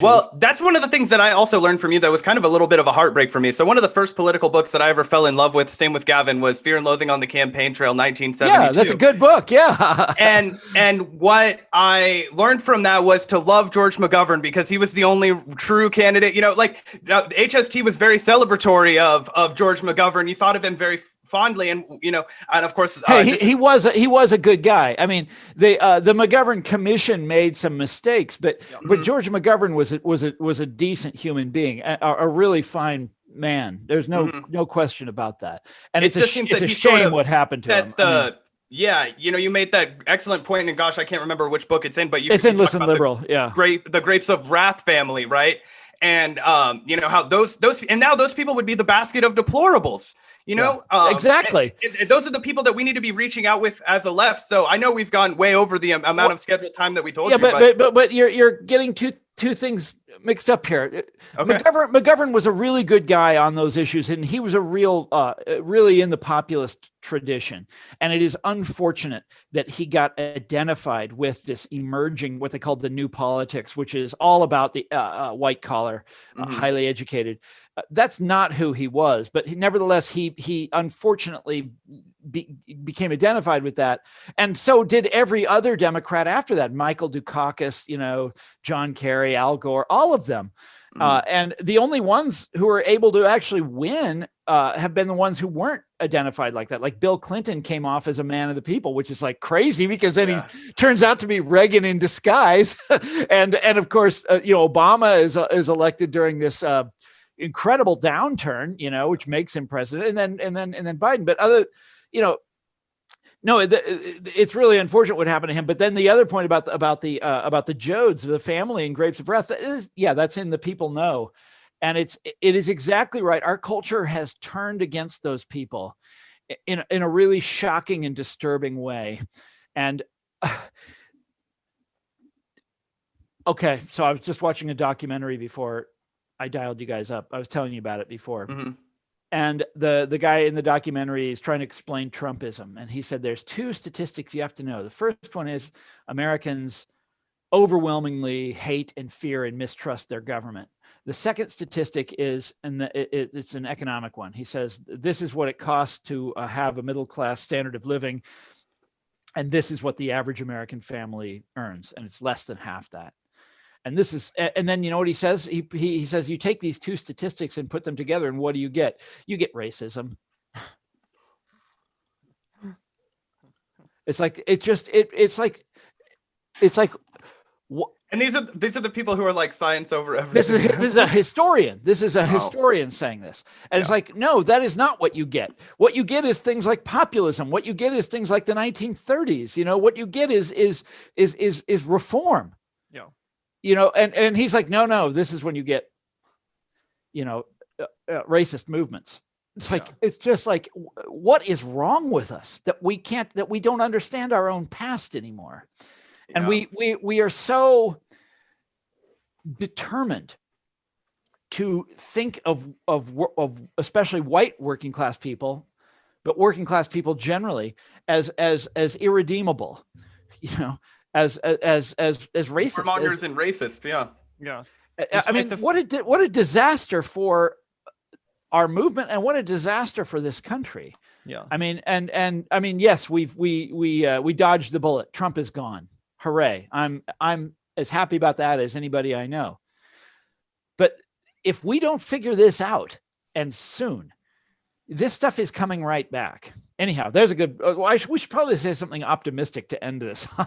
Well, that's one of the things that I also learned from you that was kind of a little bit of a heartbreak for me. So one of the first political books that I ever fell in love with, same with Gavin, was Fear and Loathing on the Campaign Trail, 1972. Yeah, that's a good book. Yeah. And what I learned from that was to love George McGovern because he was the only true candidate. You know, like HST was very celebratory of George McGovern. You thought of him very fondly, and and of course, he was a good guy. I mean, the McGovern Commission made some mistakes, but George McGovern was a decent human being, a really fine man. There's no question about that. And it's a shame what happened to him. You made that excellent point, and gosh, I can't remember which book it's in, but it's in Listen Liberal. The Grapes of Wrath family, right? And how those and now those people would be the basket of deplorables. Exactly. And those are the people that we need to be reaching out with as a left. So I know we've gone way over the amount of scheduled time that we told you. But you're getting two things mixed up here. Okay. McGovern was a really good guy on those issues, and he was a really in the populist tradition. And it is unfortunate that he got identified with this emerging, what they called the new politics, which is all about the white collar, highly educated. That's not who he was, but nevertheless, he unfortunately became identified with that, and so did every other Democrat after that. Michael Dukakis, John Kerry, Al Gore, all of them. And the only ones who were able to actually win have been the ones who weren't identified like that. Like Bill Clinton came off as a man of the people, which is like crazy because then he turns out to be Reagan in disguise. and of course, Obama is elected during this incredible downturn, which makes him president, and then Biden. But it's really unfortunate what happened to him. But then the other point about the Jodes, the family in Grapes of Wrath, that's in The People Know, and it is exactly right. Our culture has turned against those people in a really shocking and disturbing way. And okay, so I was just watching a documentary before I dialed you guys up. I was telling you about it before. Mm-hmm. And the guy in the documentary is trying to explain Trumpism. And he said, there's two statistics you have to know. The first one is Americans overwhelmingly hate and fear and mistrust their government. The second statistic is, and it's an economic one. He says, this is what it costs to have a middle-class standard of living. And this is what the average American family earns. And it's less than half that. And then you know what he says? He says, you take these two statistics and put them together, and what do you get? You get racism. It's like and these are the people who are like science over everything. This is a historian. This is a historian saying this. And it's like, no, that is not what you get. What you get is things like populism. What you get is things like the 1930s. What you get is reform. Yeah. And he's like, no, this is when you get, racist movements. It's like, it's just like, what is wrong with us that we don't understand our own past anymore? And we are so determined to think of especially white working class people, but working class people generally as irredeemable, as racist, warmongers and racists. Yeah. I mean, what a disaster for our movement, and what a disaster for this country. Yeah. I mean, and I mean, yes, we dodged the bullet. Trump is gone. Hooray. I'm as happy about that as anybody I know. But if we don't figure this out, and soon, this stuff is coming right back. Anyhow, there's a good, we should probably say something optimistic to end this on.